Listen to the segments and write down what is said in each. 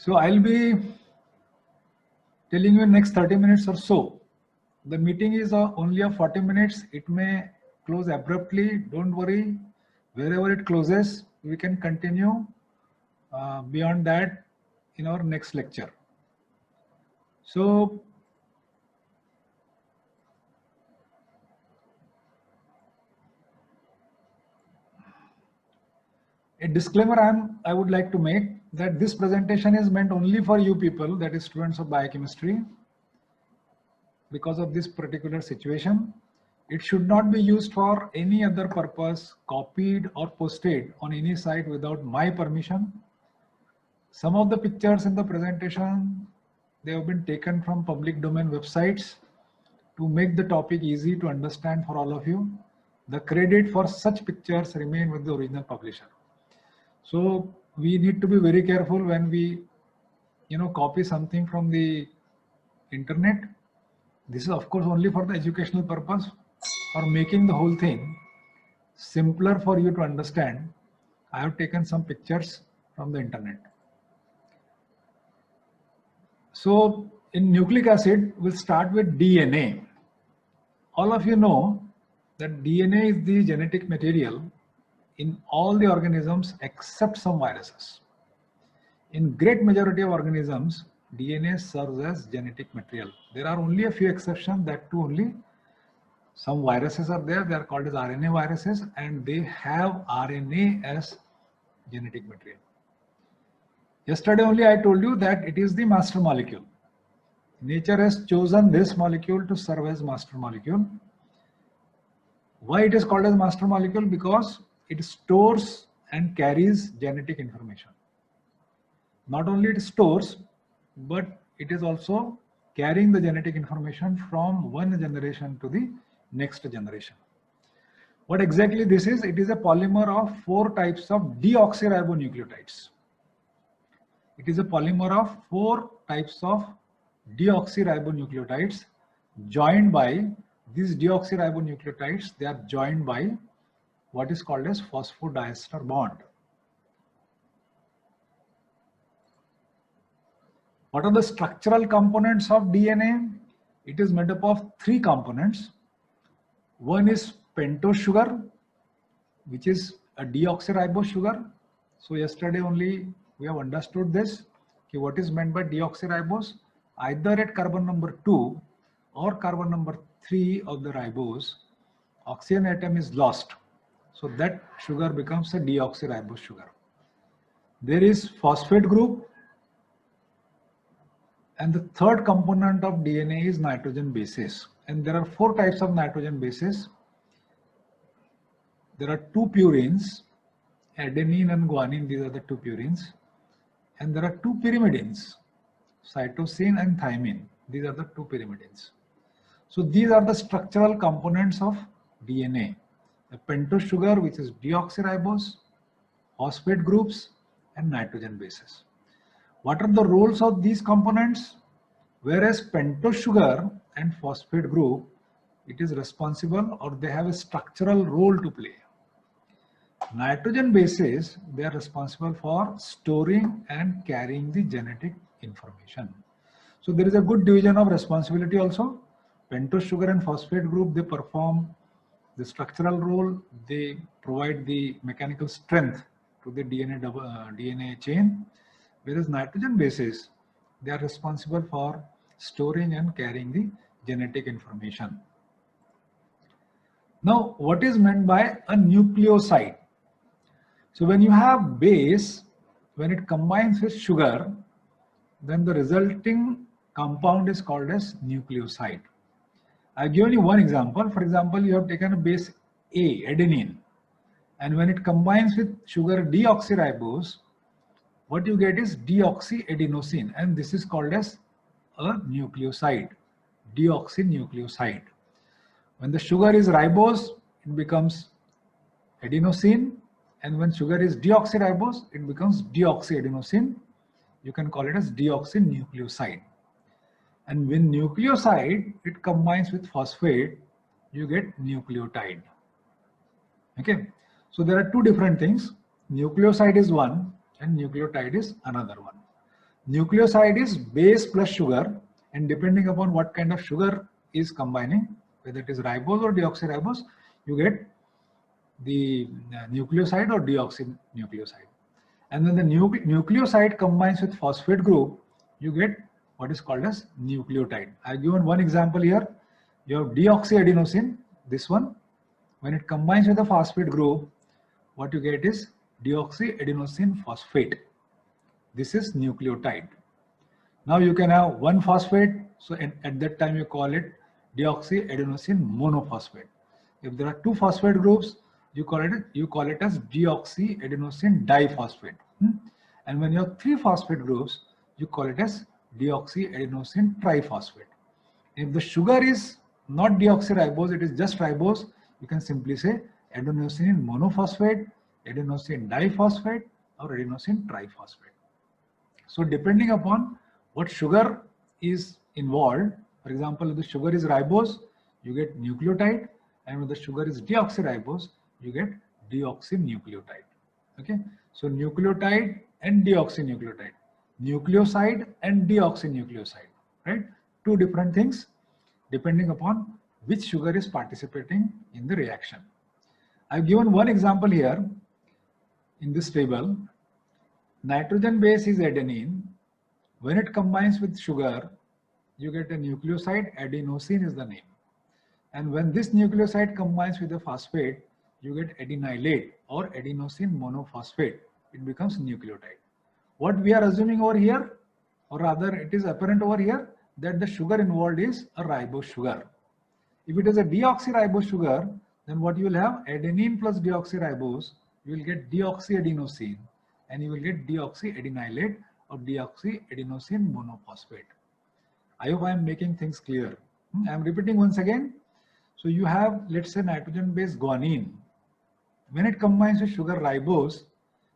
So I'll be telling you in next 30 minutes or so. The meeting is only of 40 minutes. It may close abruptly. Don't worry. Wherever it closes, we can continue beyond that in our next lecture. So a disclaimer I would like to make that this presentation is meant only for you people, that is students of biochemistry. Because of this particular situation, it should not be used for any other purpose, copied or posted on any site without my permission. Some of the pictures in the presentation, they have been taken from public domain websites to make the topic easy to understand for all of you. The credit for such pictures remain with the original publisher. So we need to be very careful when we, copy something from the internet. This is of course only for the educational purpose, for making the whole thing simpler for you to understand. I have taken some pictures from the internet. So in nucleic acid, we'll start with DNA. All of you know that DNA is the genetic material in all the organisms except some viruses. In great majority of organisms, DNA serves as genetic material. There are only a few exceptions, that too only some viruses are there, they are called as RNA viruses, and they have RNA as genetic material. Yesterday only I told you that it is the master molecule. Nature has chosen this molecule to serve as master molecule. Why it is called as master molecule? Because it stores and carries genetic information. Not only it stores, but it is also carrying the genetic information from one generation to the next generation. What exactly this is? It is a polymer of 4 types of deoxyribonucleotides. It is a polymer of 4 types of deoxyribonucleotides joined by these deoxyribonucleotides. They are joined by what is called as phosphodiester bond. What are the structural components of DNA? It is made up of 3 components. One is pentose sugar, which is a deoxyribose sugar. So yesterday only we have understood this. Okay, what is meant by deoxyribose? Either at carbon number 2 or carbon number 3 of the ribose, oxygen atom is lost. So that sugar becomes a deoxyribose sugar. There is phosphate group. And the third component of DNA is nitrogen bases. And there are 4 types of nitrogen bases. There are 2 purines, adenine and guanine, these are the 2 purines. And there are 2 pyrimidines, cytosine and thymine, these are the 2 pyrimidines. So these are the structural components of DNA. The pentose sugar, which is deoxyribose, phosphate groups, and nitrogen bases. What are the roles of these components? Whereas pentose sugar and phosphate group, it is responsible, or they have a structural role to play. Nitrogen bases, they are responsible for storing and carrying the genetic information. So there is a good division of responsibility also. Pentose sugar and phosphate group, they perform the structural role, they provide the mechanical strength to the DNA chain. Whereas nitrogen bases, they are responsible for storing and carrying the genetic information. Now, what is meant by a nucleoside? So when you have base, when it combines with sugar, then the resulting compound is called as nucleoside. I've given you one example. For example, you have taken a base A, adenine, and when it combines with sugar deoxyribose, what you get is deoxyadenosine, and this is called as a nucleoside, deoxynucleoside. When the sugar is ribose, it becomes adenosine, and when sugar is deoxyribose, it becomes deoxyadenosine. You can call it as deoxynucleoside. And when nucleoside, it combines with phosphate, you get nucleotide. Okay, so there are 2 different things. Nucleoside is one and nucleotide is another one. Nucleoside is base plus sugar, and depending upon what kind of sugar is combining, whether it is ribose or deoxyribose, you get the nucleoside or deoxynucleoside. And when the nucleoside combines with phosphate group, you get what is called as nucleotide. I've given one example here. You have deoxyadenosine, this one. When it combines with the phosphate group, what you get is deoxyadenosine phosphate. This is nucleotide. Now you can have one phosphate, so at that time you call it deoxyadenosine monophosphate. If there are two phosphate groups, you call it as deoxyadenosine diphosphate. And when you have three phosphate groups, you call it as deoxyadenosine triphosphate. If the sugar is not deoxyribose, it is just ribose, you can simply say adenosine monophosphate, adenosine diphosphate, or adenosine triphosphate. So depending upon what sugar is involved, for example, if the sugar is ribose, you get nucleotide, and when the sugar is deoxyribose, you get deoxynucleotide. Okay, so nucleotide and deoxynucleotide, nucleoside and deoxynucleoside, right? Two different things depending upon which sugar is participating in the reaction. I've given one example here in this table. Nitrogen base is adenine. When it combines with sugar, you get a nucleoside. Adenosine is the name. And when this nucleoside combines with a phosphate, you get adenylate or adenosine monophosphate. It becomes nucleotide. What we are assuming over here, or rather it is apparent over here, that the sugar involved is a ribose sugar. If it is a deoxyribose sugar, then what you will have, adenine plus deoxyribose, you will get deoxyadenosine, and you will get deoxyadenylate or deoxyadenosine monophosphate. I hope I am making things clear. I am repeating once again. So you have, let's say, nitrogen base guanine. When it combines with sugar ribose,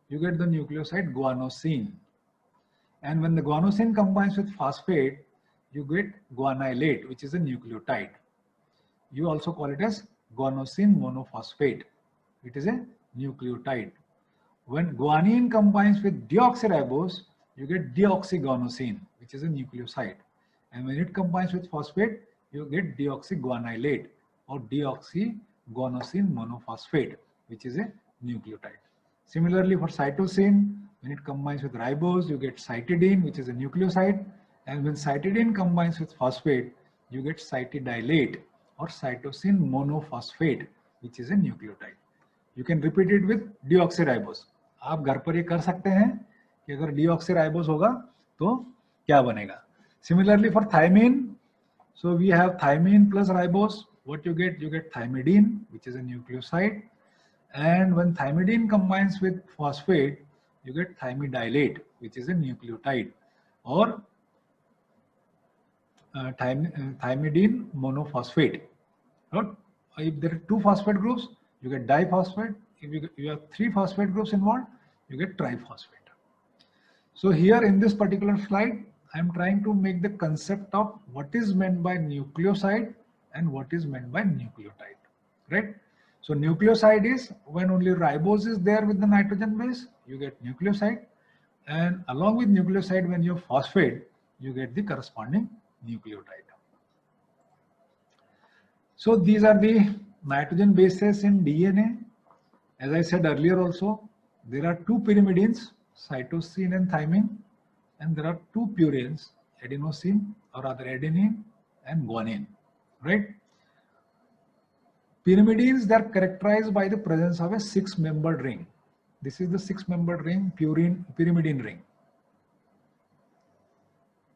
you get the nucleoside guanosine. And when the guanosine combines with phosphate, you get guanylate, which is a nucleotide. You also call it as guanosine monophosphate. It is a nucleotide. When guanine combines with deoxyribose, you get deoxyguanosine, which is a nucleoside. And when it combines with phosphate, you get deoxyguanylate or deoxyguanosine monophosphate, which is a nucleotide. Similarly, for cytosine, when it combines with ribose, you get cytidine, which is a nucleoside. And when cytidine combines with phosphate, you get cytidylate or cytosine monophosphate, which is a nucleotide. You can repeat it with deoxyribose. आप घर पर ये कर सकते हैं कि अगर deoxyribose होगा तो क्या बनेगा. Similarly for thymine, so we have thymine plus ribose. What you get thymidine, which is a nucleoside. And when thymidine combines with phosphate, you get thymidylate, which is a nucleotide, or thymidine monophosphate. If there are two phosphate groups, you get diphosphate. If you have three phosphate groups involved, you get triphosphate. So here in this particular slide, I am trying to make the concept of what is meant by nucleoside and what is meant by nucleotide, right? So nucleoside is when only ribose is there with the nitrogen base, you get nucleoside. And along with nucleoside, when you have phosphate, you get the corresponding nucleotide. So these are the nitrogen bases in DNA. As I said earlier also, there are two pyrimidines, cytosine and thymine, and there are two purines, adenosine or rather adenine and guanine, right? Pyrimidines, they are characterized by the presence of a six-membered ring. This is the six-membered ring, pyrimidine ring,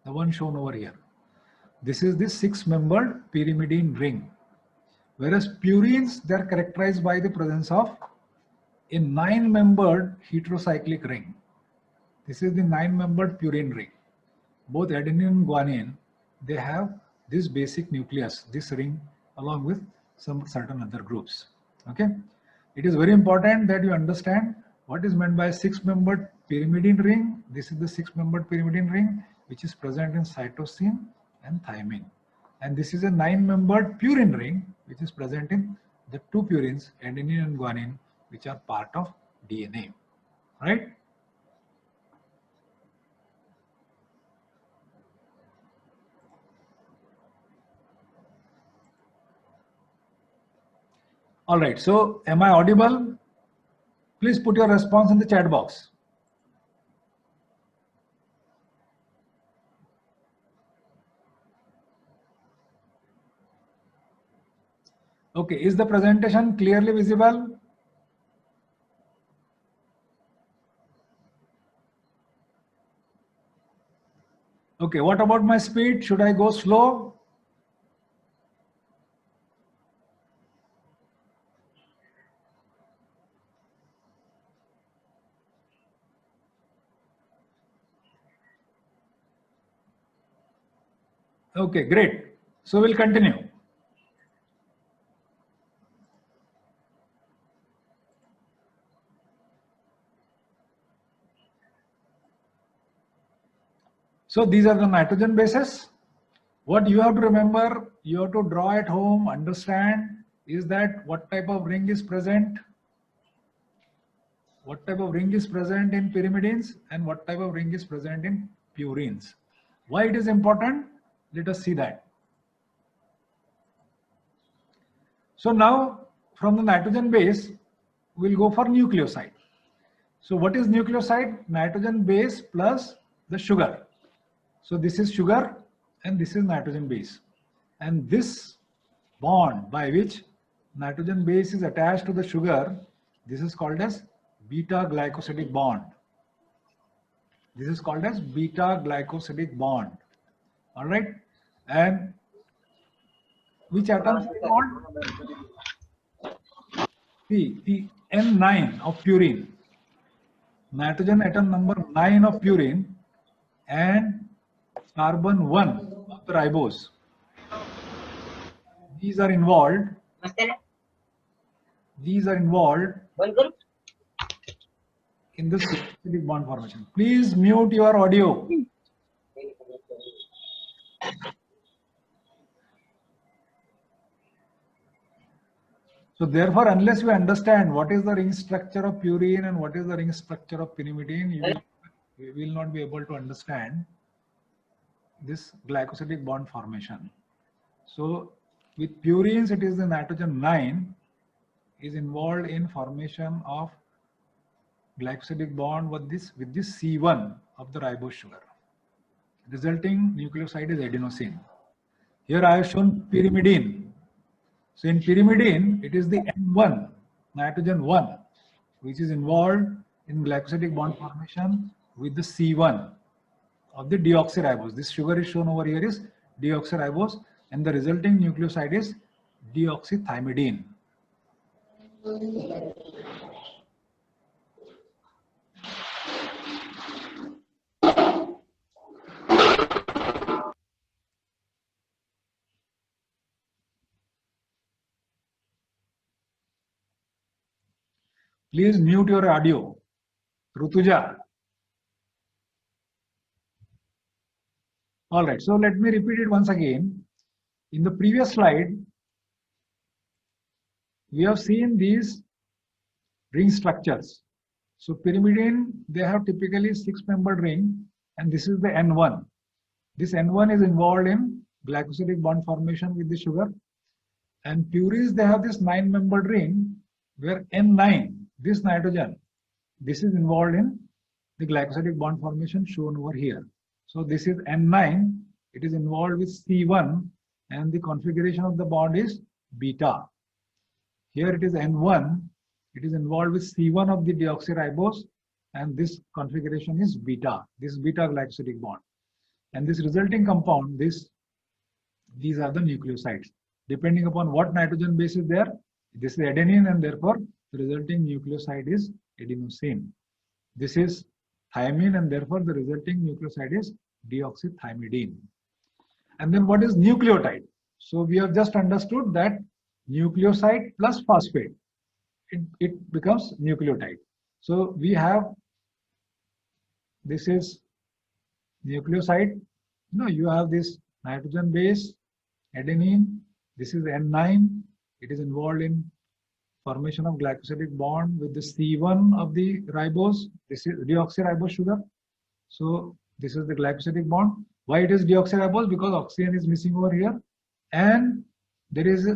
the one shown over here. This is the six-membered pyrimidine ring. Whereas purines, they are characterized by the presence of a nine-membered heterocyclic ring. This is the nine-membered purine ring. Both adenine and guanine, they have this basic nucleus, this ring, along with some certain other groups. Okay, it is very important that you understand what is meant by six-membered pyrimidine ring. This is the six-membered pyrimidine ring which is present in cytosine and thymine, and this is a nine-membered purine ring which is present in the two purines, adenine and guanine, which are part of DNA, right? All right, so am I audible? Please put your response in the chat box. Okay, is the presentation clearly visible? Okay, what about my speed? Should I go slow? Okay, great. So we'll continue. So these are the nitrogen bases. What you have to remember, you have to draw at home, understand, is that what type of ring is present, what type of ring is present in pyrimidines, and what type of ring is present in purines. Why it is important? Let us see that. So now from the nitrogen base, we'll go for nucleoside. So what is nucleoside? Nitrogen base plus the sugar. So this is sugar and this is nitrogen base. And this bond by which nitrogen base is attached to the sugar, this is called as beta glycosidic bond. This is called as beta glycosidic bond. All right. And which atoms are involved? See, the N9 of purine, nitrogen atom number 9 of purine, and carbon 1 of the ribose. These are involved. These are involved in the glycosidic bond formation. Please mute your audio. So therefore, unless you understand what is the ring structure of purine and what is the ring structure of pyrimidine, you will not be able to understand this glycosidic bond formation. So with purines, it is the nitrogen 9 is involved in formation of glycosidic bond with this C1 of the ribose sugar. Resulting nucleoside is adenosine. Here I have shown pyrimidine. So in pyrimidine, it is the N1, nitrogen 1, which is involved in glycosidic bond formation with the C1 of the deoxyribose. This sugar is shown over here is deoxyribose, and the resulting nucleoside is deoxythymidine. Please mute your audio. Rutuja. All right, so let me repeat it once again. In the previous slide, we have seen these ring structures. So pyrimidine, they have typically 6-membered ring, and this is the N1. This N1 is involved in glycosidic bond formation with the sugar. And purines, they have this 9-membered ring where N9, this nitrogen, this is involved in the glycosidic bond formation shown over here. So this is N9, it is involved with C1, and the configuration of the bond is beta. Here it is N1, it is involved with C1 of the deoxyribose, and this configuration is beta. This is beta glycosidic bond. And this resulting compound, these are the nucleosides. Depending upon what nitrogen base is there, this is adenine, and therefore the resulting nucleoside is adenosine. This is thymine, and therefore the resulting nucleoside is deoxythymidine. And then what is nucleotide? So we have just understood that nucleoside plus phosphate, it becomes nucleotide. So we have, this is nucleoside. No, you have this nitrogen base, adenine. This is N9. It is involved in formation of glycosidic bond with the C1 of the ribose. This is deoxyribose sugar. So this is the glycosidic bond. Why it is deoxyribose? Because oxygen is missing over here, and there is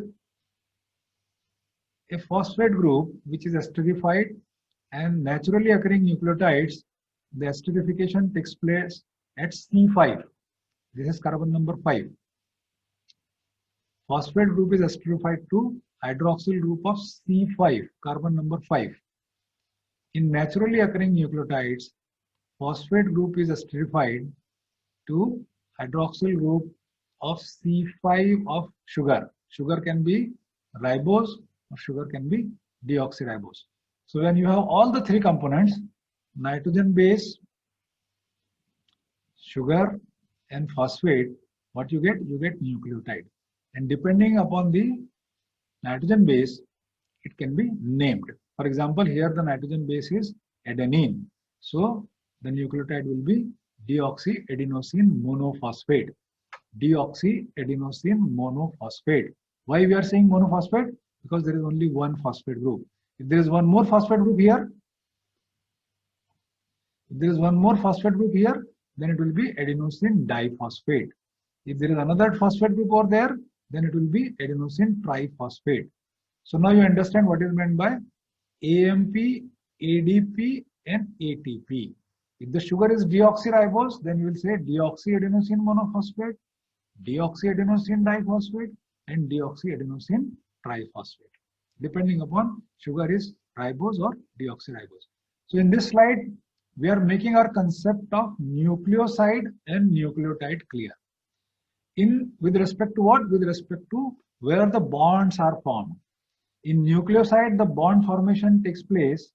a phosphate group which is esterified and naturally occurring nucleotides, the esterification takes place at C5. This is carbon number 5. Phosphate group is esterified to hydroxyl group of C5, carbon number 5. In naturally occurring nucleotides, phosphate group is esterified to hydroxyl group of C5 of sugar. Sugar can be ribose or sugar can be deoxyribose. So when you have all the three components, nitrogen base, sugar and phosphate, what you get? You get nucleotide. And depending upon the nitrogen base, it can be named. For example, here the nitrogen base is adenine. So the nucleotide will be deoxyadenosine monophosphate. Deoxyadenosine monophosphate. Why we are saying monophosphate? Because there is only one phosphate group. If there is one more phosphate group here, then it will be adenosine diphosphate. If there is another phosphate group over there, then it will be adenosine triphosphate. So now you understand what is meant by AMP, ADP and ATP. If the sugar is deoxyribose, then you will say deoxyadenosine monophosphate, deoxyadenosine diphosphate and deoxyadenosine triphosphate, depending upon sugar is ribose or deoxyribose. So in this slide, we are making our concept of nucleoside and nucleotide clear. With respect to what? With respect to where the bonds are formed. In nucleoside, the bond formation takes place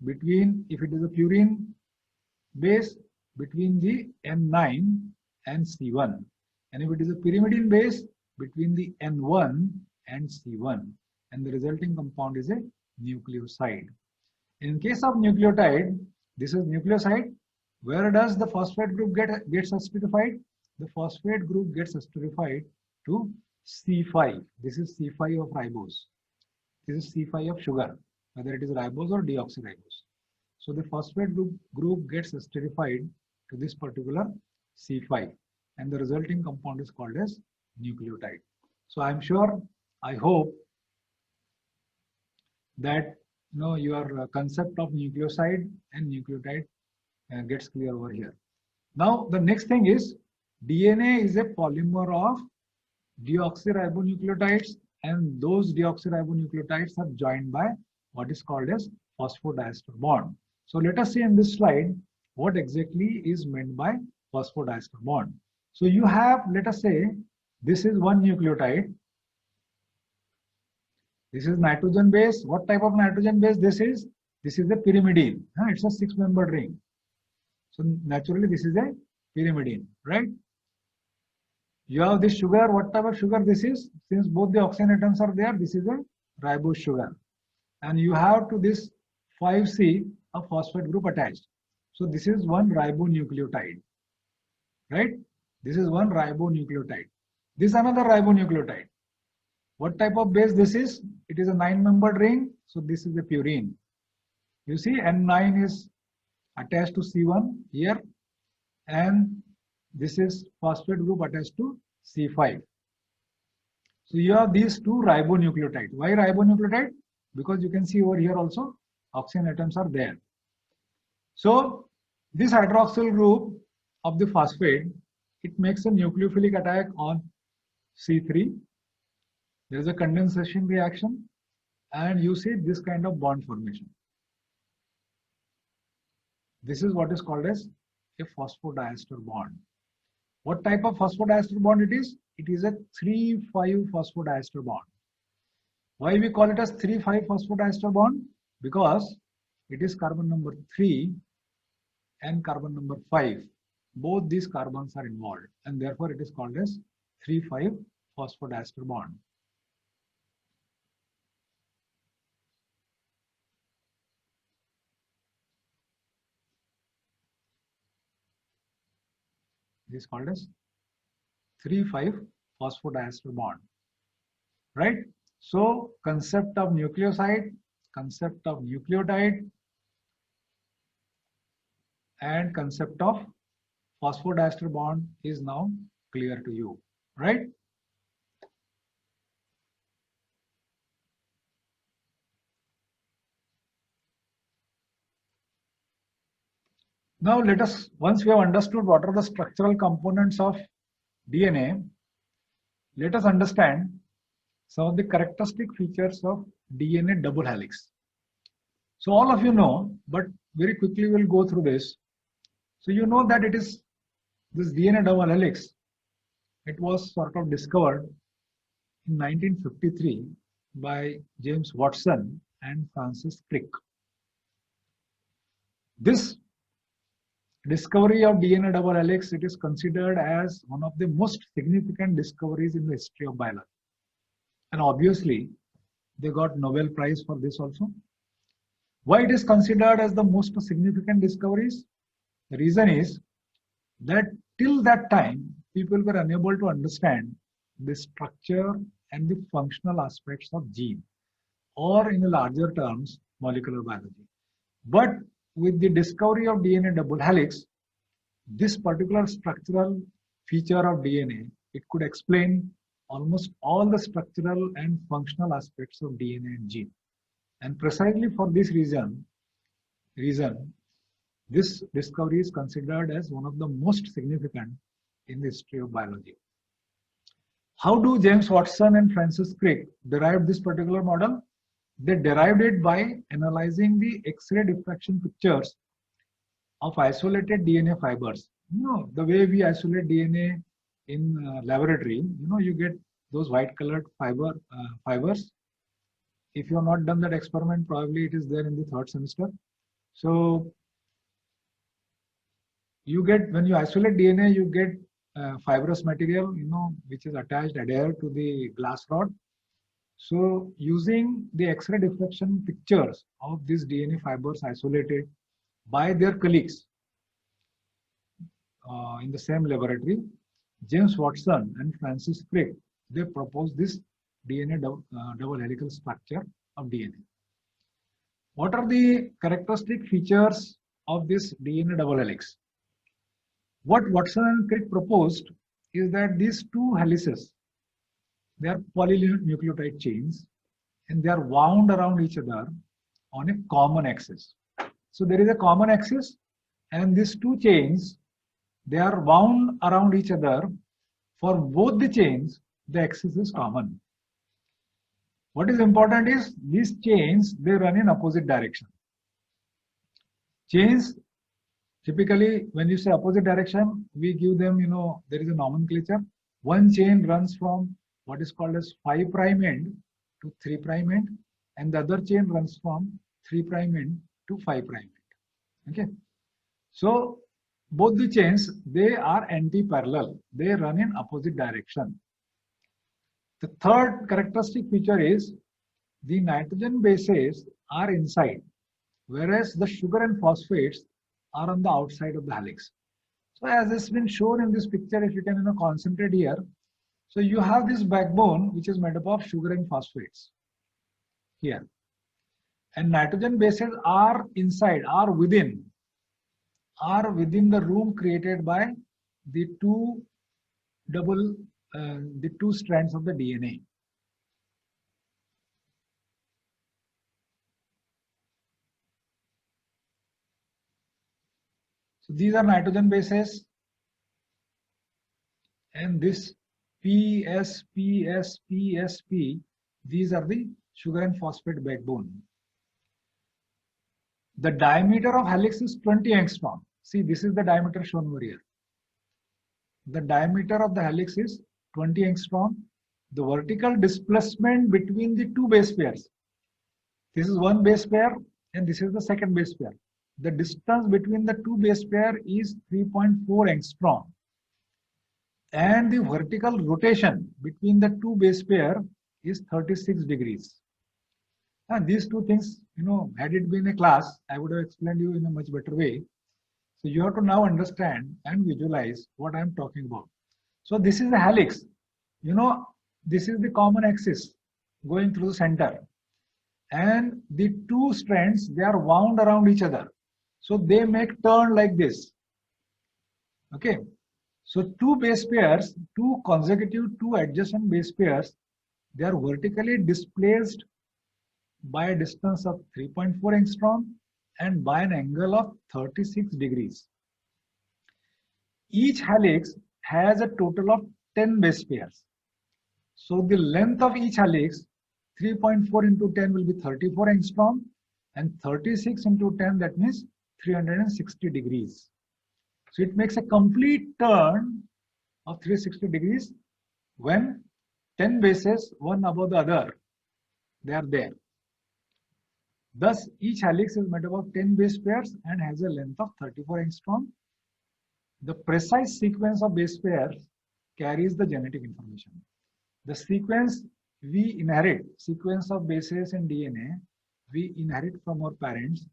between, if it is a purine base, between the N9 and C1. And if it is a pyrimidine base, between the N1 and C1. And the resulting compound is a nucleoside. In case of nucleotide, this is nucleoside. Where does the phosphate group get esterified? The phosphate group gets esterified to C5. This is C5 of ribose. This is C5 of sugar, whether it is ribose or deoxyribose. So the phosphate group gets esterified to this particular C5, and the resulting compound is called as nucleotide. So I'm sure, I hope that your concept of nucleoside and nucleotide gets clear over here. Now the next thing is, DNA is a polymer of deoxyribonucleotides, and those deoxyribonucleotides are joined by what is called as phosphodiester bond. So let us see in this slide what exactly is meant by phosphodiester bond. So you have, let us say, this is one nucleotide. This is nitrogen base. What type of nitrogen base this is? This is a pyrimidine. It's a 6-membered ring. So naturally this is a pyrimidine, right? You have this sugar. What type of sugar this is? Since both the oxygen atoms are there, this is a ribose sugar. And you have to this 5C a phosphate group attached. So this is one ribonucleotide, right? This is one ribonucleotide. This is another ribonucleotide. What type of base this is? It is a 9-membered ring. So this is a purine. You see, N9 is attached to C1 here, and this is phosphate group attached to C5. So you have these two ribonucleotides. Why ribonucleotide? Because you can see over here also oxygen atoms are there. So this hydroxyl group of the phosphate, it makes a nucleophilic attack on C3. There is a condensation reaction, and you see this kind of bond formation. This is what is called as a phosphodiester bond. What type of phosphodiester bond it is? It is a 3,5 phosphodiester bond. Why we call it as 3,5 phosphodiester bond? Because it is carbon number 3 and carbon number 5. Both these carbons are involved, and therefore it is called as 3,5 phosphodiester bond. This is called as 3,5 phosphodiester bond, right? So concept of nucleoside, concept of nucleotide, and concept of phosphodiester bond is now clear to you, right? Now let us, once we have understood what are the structural components of DNA, let us understand some of the characteristic features of DNA double helix. So all of you know, but very quickly we'll go through this. So you know that it is this DNA double helix. It was sort of discovered in 1953 by James Watson and Francis Crick. This discovery of DNA double helix, it is considered as one of the most significant discoveries in the history of biology. And obviously, they got Nobel Prize for this also. Why it is considered as the most significant discoveries? The reason is that till that time, people were unable to understand the structure and the functional aspects of gene, or in larger terms, molecular biology. But with the discovery of DNA double helix, this particular structural feature of DNA, it could explain almost all the structural and functional aspects of DNA and gene. And precisely for this reason, this discovery is considered as one of the most significant in the history of biology. How do James Watson and Francis Crick derive this particular model? They derived it by analyzing the X-ray diffraction pictures of isolated DNA fibers. You know, the way we isolate DNA in laboratory, you know, you get those white colored fibers. If you have not done that experiment, probably it is there in the third semester. So you get, when you isolate DNA, you get fibrous material, you know, which is attached, adhered to the glass rod. So using the X-ray diffraction pictures of these DNA fibers isolated by their colleagues in the same laboratory, James Watson and Francis Crick, they proposed this DNA double helical structure of DNA. What are the characteristic features of this DNA double helix? What Watson and Crick proposed is that these two helices, they are polynucleotide chains and they are wound around each other on a common axis. So there is a common axis and these two chains, they are wound around each other. For both the chains, the axis is common. What is important is these chains, they run in opposite direction. Chains, typically when you say opposite direction, we give them, you know, there is a nomenclature. One chain runs from what is called as 5' end to 3' end, and the other chain runs from 3' end to 5' end. Okay. So both the chains, they are anti-parallel. They run in opposite direction. The third characteristic feature is the nitrogen bases are inside, whereas the sugar and phosphates are on the outside of the helix. So as has been shown in this picture, if you can concentrate here, so you have this backbone which is made up of sugar and phosphates here, and nitrogen bases are inside, are within the room created by the two strands of the DNA. So these are nitrogen bases, and this P, S, P, S, P, S, P, these are the sugar and phosphate backbone. The diameter of helix is 20 angstrom. See, this is the diameter shown over here. The diameter of the helix is 20 angstrom. The vertical displacement between the two base pairs, this is one base pair and this is the second base pair. The distance between the two base pair is 3.4 angstrom. And the vertical rotation between the two base pair is 36 degrees. And these two things, you know, had it been a class, I would have explained you in a much better way. So you have to now understand and visualize what I am talking about. So this is the helix. You know, this is the common axis going through the center. And the two strands, they are wound around each other. So they make turn like this. Okay. So two base pairs, two adjacent base pairs, they are vertically displaced by a distance of 3.4 angstrom, and by an angle of 36 degrees. Each helix has a total of 10 base pairs. So the length of each helix, 3.4 into 10 will be 34 angstrom, and 36 into 10, that means 360 degrees. So it makes a complete turn of 360 degrees when 10 bases, one above the other, they are there. Thus, each helix is made up of 10 base pairs and has a length of 34 angstrom. The precise sequence of base pairs carries the genetic information. The sequence we inherit, sequence of bases in DNA, we inherit from our parents,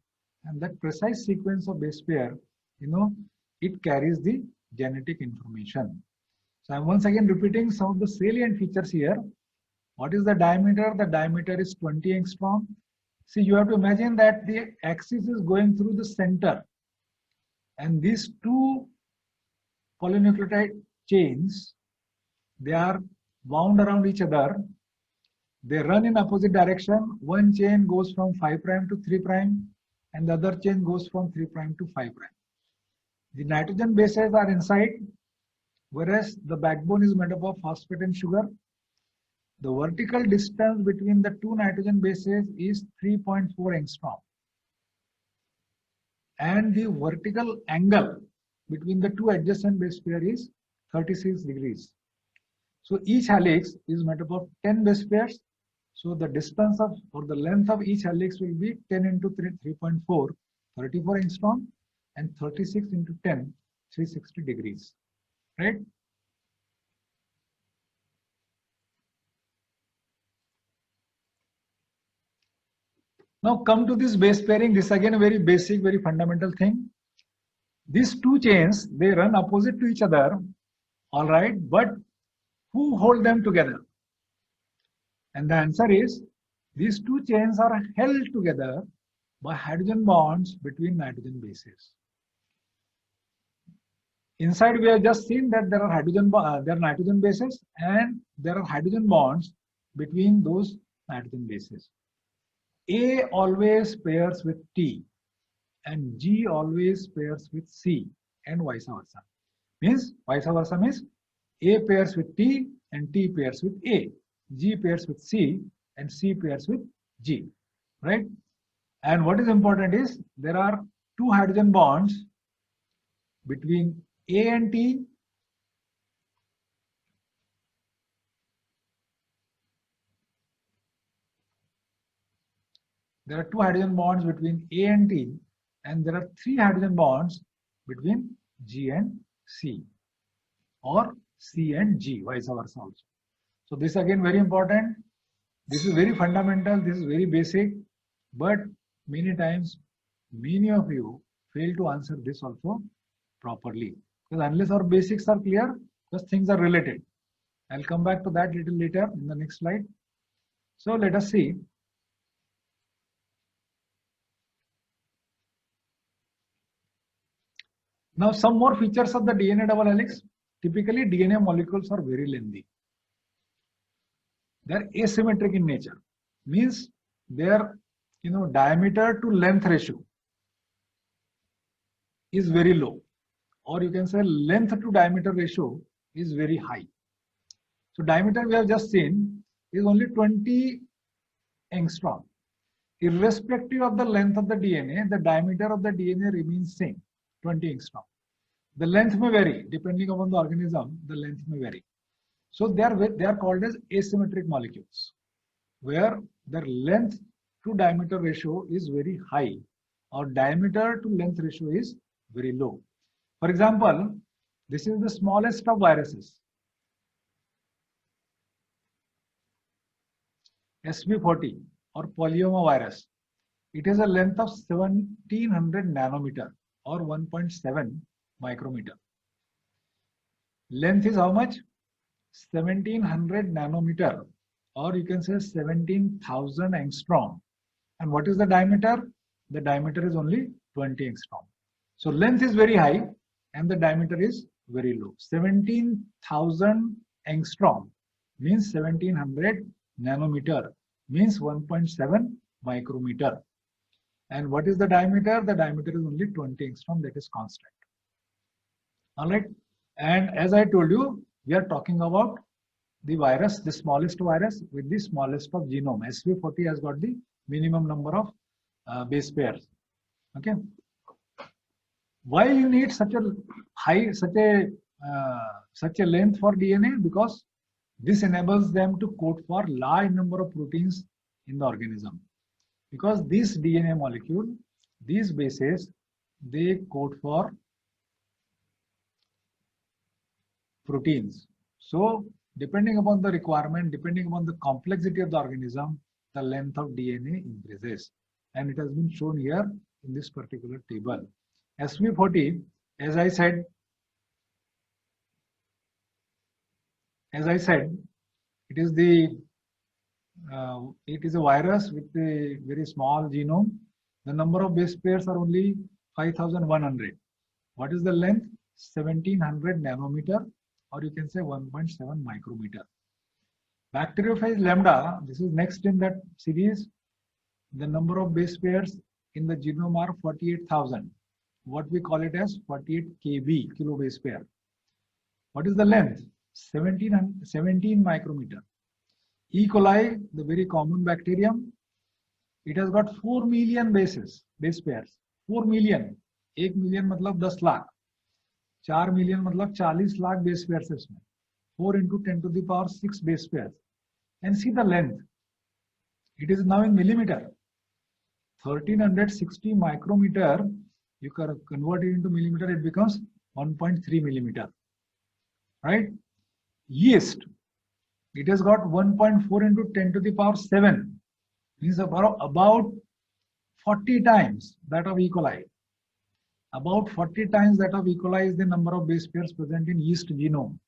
and that precise sequence of base pair, it carries the genetic information. So I'm once again repeating some of the salient features here. What is the diameter? The diameter is 20 angstrom. See, you have to imagine that the axis is going through the center, and these two polynucleotide chains, they are wound around each other. They run in opposite direction. One chain goes from 5' to 3', and the other chain goes from 3' to 5'. The nitrogen bases are inside, whereas the backbone is made up of phosphate and sugar. The vertical distance between the two nitrogen bases is 3.4 angstrom. And the vertical angle between the two adjacent base pair is 36 degrees. So each helix is made up of 10 base pairs. So the distance of, or the length of each helix will be 10 into 3.4, 34 angstrom, and 36 into 10, 360 degrees, right? Now come to this base pairing. This again a very basic, very fundamental thing. These two chains, they run opposite to each other, all right, but who hold them together? And the answer is, these two chains are held together by hydrogen bonds between nitrogen bases. Inside, we have just seen that there are nitrogen bases, and there are hydrogen bonds between those nitrogen bases. A always pairs with T, and G always pairs with C, and vice versa. Means vice versa means A pairs with T and T pairs with A, G pairs with C, and C pairs with G, right? And what is important is there are two hydrogen bonds between A and T. There are two hydrogen bonds between A and T, and there are three hydrogen bonds between G and C, or C and G, vice versa also. So this again very important. This is very fundamental. This is very basic, but many times, many of you fail to answer this also properly, because unless our basics are clear, because things are related. I'll come back to that little later in the next slide. So let us see. Now some more features of the DNA double helix. Typically DNA molecules are very lengthy. They're asymmetric in nature. Means their diameter to length ratio is very low, or you can say length to diameter ratio is very high. So diameter we have just seen is only 20 angstrom. Irrespective of the length of the DNA, the diameter of the DNA remains same, 20 angstrom. The length may vary depending upon the organism. The length may vary. So they are called as asymmetric molecules, where their length to diameter ratio is very high, or diameter to length ratio is very low. For example, this is the smallest of viruses, SV40 or polyomavirus. It has a length of 1700 nanometer or 1.7 micrometer. Length is how much? 1700 nanometer, or you can say 17,000 angstrom. And what is the diameter? The diameter is only 20 angstrom. So length is very high and the diameter is very low. 17,000 angstrom means 1700 nanometer means 1.7 micrometer. And what is the diameter? The diameter is only 20 angstrom, that is constant. All right. And as I told you, we are talking about the virus, the smallest virus with the smallest of genome. SV40 has got the minimum number of base pairs. Okay. Why you need such a high, such a length for DNA? Because this enables them to code for large number of proteins in the organism. Because this DNA molecule, these bases, they code for proteins. So depending upon the requirement, depending upon the complexity of the organism, the length of DNA increases. And it has been shown here in this particular table. SV40, as I said, it is a virus with a very small genome. The number of base pairs are only 5,100. What is the length? 1700 nanometer, or you can say 1.7 micrometer. Bacteriophage lambda, this is next in that series. The number of base pairs in the genome are 48,000. What we call it as 48 kb, kilo base pair. What is the length? 17 micrometer. E. coli, the very common bacterium, it has got 4 million base pairs. 4 million. 1 million मतलब 10 lakh. 4 million मतलब 40 lakh base pairs है इसमें. 4 into 10 to the power 6 base pairs. And see the length. It is now in millimeter. 1360 micrometer. You can convert it into millimeter, it becomes 1.3 millimeter. Right? Yeast, it has got 1.4 into 10 to the power 7. Means about 40 times that of E. coli. About 40 times that of E. coli is the number of base pairs present in yeast genome.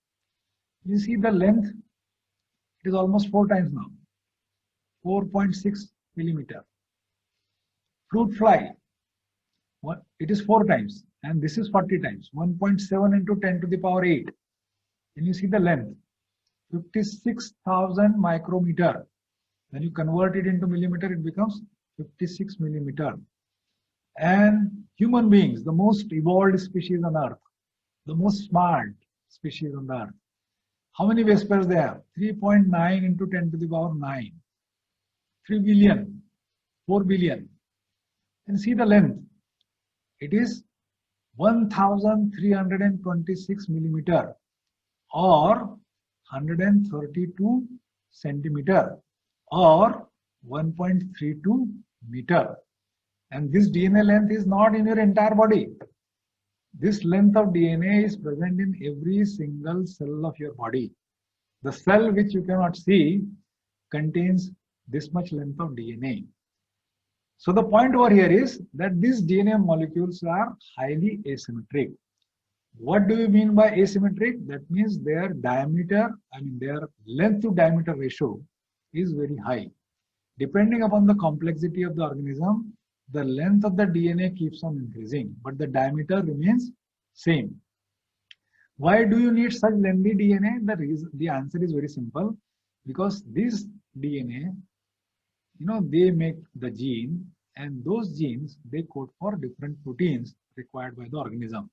You see the length, it is almost 4 times now. 4.6 millimeter. Fruit fly, it is 4 times, and this is 40 times. 1.7 into 10 to the power 8. And you see the length, 56,000 micrometer. When you convert it into millimeter, it becomes 56 millimeter. And human beings, the most evolved species on earth, the most smart species on the earth. How many base pairs they have? 3.9 into 10 to the power 9. 3 billion, 4 billion. And see the length. It is 1326 millimeter or 132 centimeter or 1.32 meter. And this DNA length is not in your entire body. This length of DNA is present in every single cell of your body. The cell which you cannot see contains this much length of DNA. So the point over here is that these DNA molecules are highly asymmetric. What do you mean by asymmetric? That means their diameter, their length to diameter ratio is very high. Depending upon the complexity of the organism, the length of the DNA keeps on increasing, but the diameter remains same. Why do you need such lengthy DNA? The answer is very simple. Because this DNA, they make the gene, and those genes, they code for different proteins required by the organism.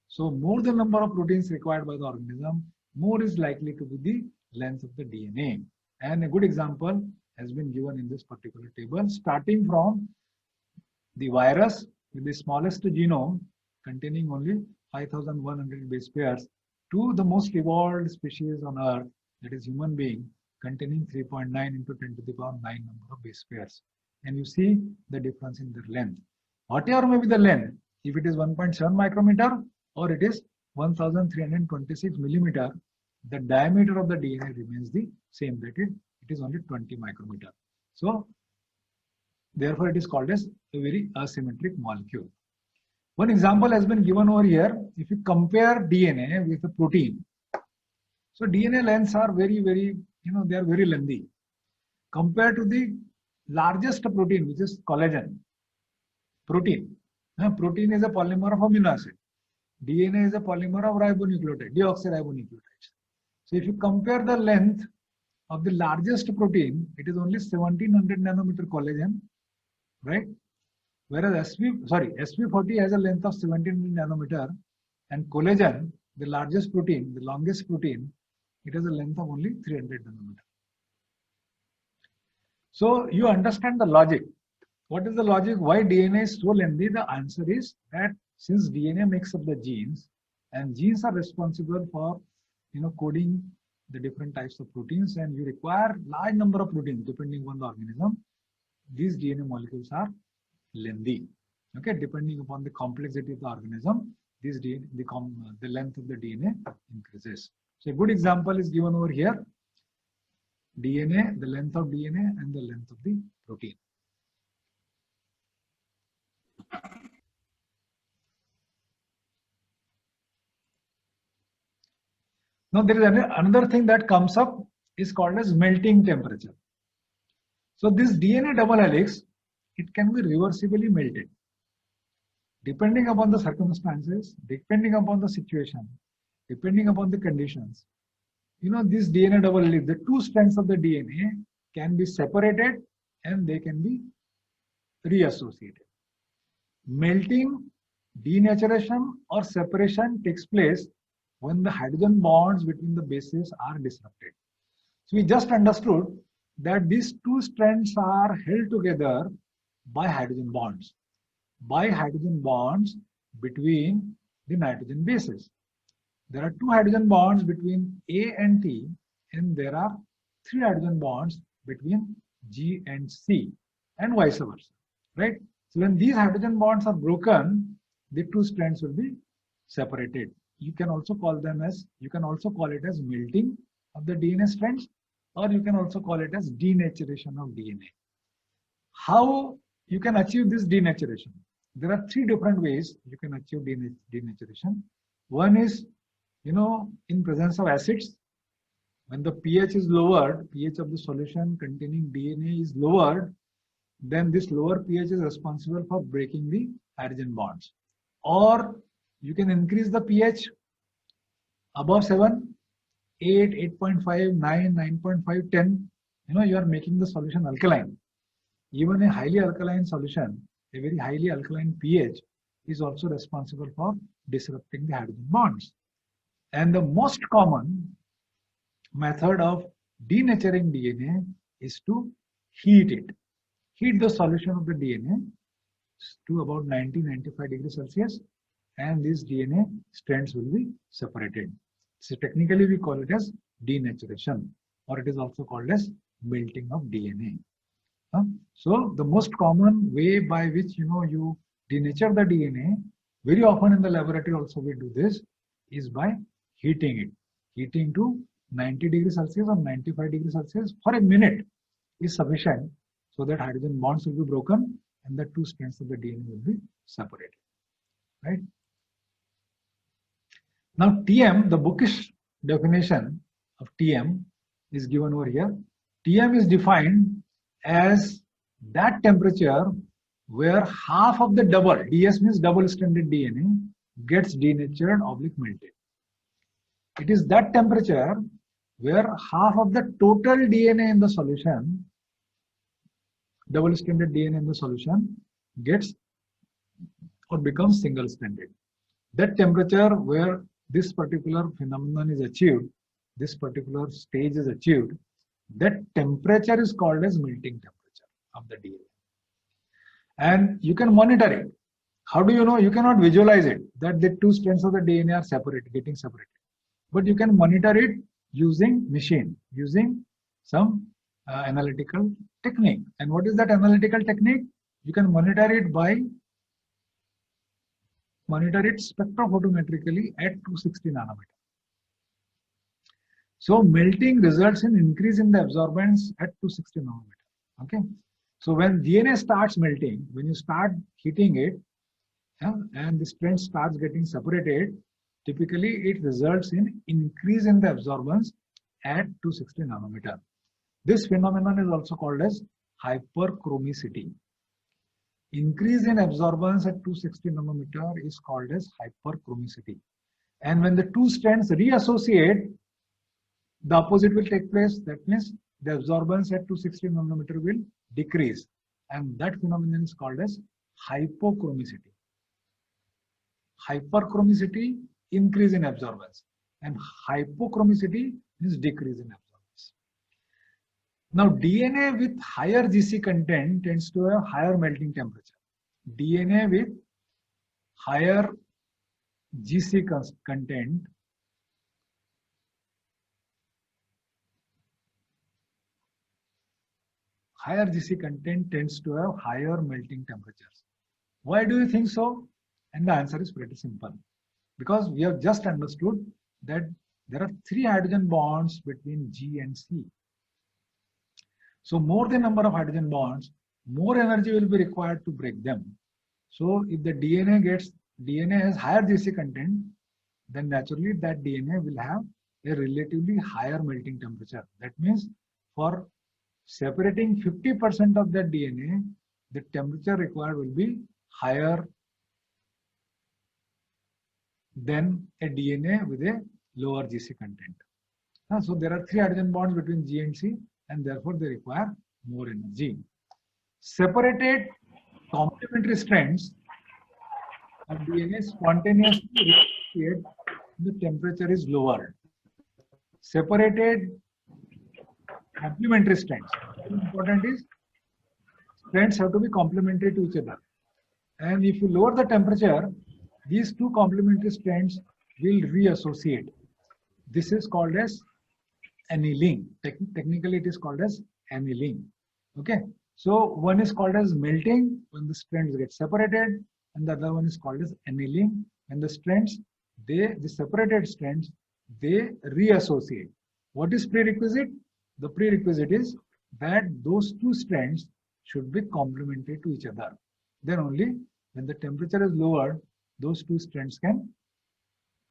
So more the number of proteins required by the organism, more is likely to be the length of the DNA. And a good example has been given in this particular table, starting from the virus with the smallest genome containing only 5,100 base pairs to the most evolved species on earth, that is human being, containing 3.9 into 10 to the power 9 number of base pairs. And you see the difference in their length. Whatever may be the length, if it is 1.7 micrometer or it is 1326 millimeter, the diameter of the DNA remains the same, that it is only 20 micrometer. So therefore it is called as a very asymmetric molecule. One example has been given over here. If you compare DNA with a protein, so DNA lengths are very, they are very lengthy compared to the largest protein, which is collagen. Protein is a polymer of amino acid. DNA is a polymer of ribonucleotide, deoxyribonucleotides. So if you compare the length of the largest protein, it is only 1700 nanometer collagen, right? Whereas sp40 has a length of 17 nanometer, and collagen, the largest protein, the longest protein, it has a length of only 300 nanometer. So you understand the logic. What is the logic? Why DNA is so lengthy? The answer is that since DNA makes up the genes, and genes are responsible for coding the different types of proteins, and you require large number of proteins depending on the organism. These DNA molecules are lengthy. Okay, depending upon the complexity of the organism, this DNA, the length of the DNA increases. So a good example is given over here. DNA, the length of DNA and the length of the protein. Now there is another thing that comes up is called as melting temperature. So this DNA double helix, it can be reversibly melted. Depending upon the circumstances, depending upon the situation, depending upon the conditions, this DNA double helix, the two strands of the DNA can be separated and they can be reassociated. Melting, denaturation or separation takes place when the hydrogen bonds between the bases are disrupted. So we just understood that these two strands are held together by hydrogen bonds. By hydrogen bonds between the nitrogen bases. There are two hydrogen bonds between A and T, and there are three hydrogen bonds between G and C, and vice versa, right? So when these hydrogen bonds are broken, the two strands will be separated. You can also call it as melting of the DNA strands, or you can also call it as denaturation of DNA. How you can achieve this denaturation? There are three different ways you can achieve denaturation. One is, in presence of acids, when the pH is lowered, pH of the solution containing DNA is lowered, then this lower pH is responsible for breaking the hydrogen bonds. Or you can increase the pH above 7, 8, 8.5, 9, 9.5, 10. You are making the solution alkaline. Even a highly alkaline solution, a very highly alkaline pH is also responsible for disrupting the hydrogen bonds. And the most common method of denaturing DNA is to heat it. Heat the solution of the DNA to about 90-95 degrees Celsius, and these DNA strands will be separated. So technically we call it as denaturation, or it is also called as melting of DNA. So the most common way by which you denature the DNA, very often in the laboratory also we do this, is by heating it. Heating to 90 degrees Celsius or 95 degrees Celsius for a minute is sufficient, so that hydrogen bonds will be broken and the two strands of the DNA will be separated, right? Now TM, the bookish definition of TM is given over here. TM is defined as that temperature where half of the double, DS means double stranded DNA, gets denatured or melted. It is that temperature where half of the total DNA in the solution, double stranded DNA in the solution, gets or becomes single stranded. That temperature where this particular phenomenon is achieved, this particular stage is achieved, that temperature is called as melting temperature of the DNA. And you can monitor it. How do you know? You cannot visualize it, that the two strands of the DNA are separated, getting separated. But you can monitor it using machine, using some analytical technique. And what is that analytical technique? You can monitor it spectrophotometrically at 260 nanometer. So melting results in increase in the absorbance at 260 nanometer. Okay. So when DNA starts melting, when you start heating it, and the strand starts getting separated, typically it results in increase in the absorbance at 260 nanometer. This phenomenon is also called as hyperchromicity. Increase in absorbance at 260 nanometer is called as hyperchromicity. And when the two strands reassociate, the opposite will take place. That means the absorbance at 260 nanometer will decrease. And that phenomenon is called as hypochromicity. Hyperchromicity, increase in absorbance, and hypochromicity means decrease in absorbance. Now, DNA with higher GC content tends to have higher melting temperature. DNA with higher GC content tends to have higher melting temperatures. Why do you think so? And the answer is pretty simple. Because we have just understood that there are 3 hydrogen bonds between G and C. So more the number of hydrogen bonds, more energy will be required to break them. So if the DNA has higher GC content, then naturally that DNA will have a relatively higher melting temperature. That means for separating 50% of that DNA, the temperature required will be higher than a DNA with a lower GC content. So there are 3 hydrogen bonds between G and C, and therefore they require more energy. Separated complementary strands of DNA spontaneously react when the temperature is lower. Separated complementary strands. What is important is strands have to be complementary to each other. And if you lower the temperature, these 2 complementary strands will reassociate. This is called as annealing. Technically, it is called as annealing. Okay. So one is called as melting when the strands get separated, and the other one is called as annealing when the strands, the separated strands, they reassociate. What is prerequisite? The prerequisite is that those 2 strands should be complementary to each other. Then only when the temperature is lowered, those 2 strands can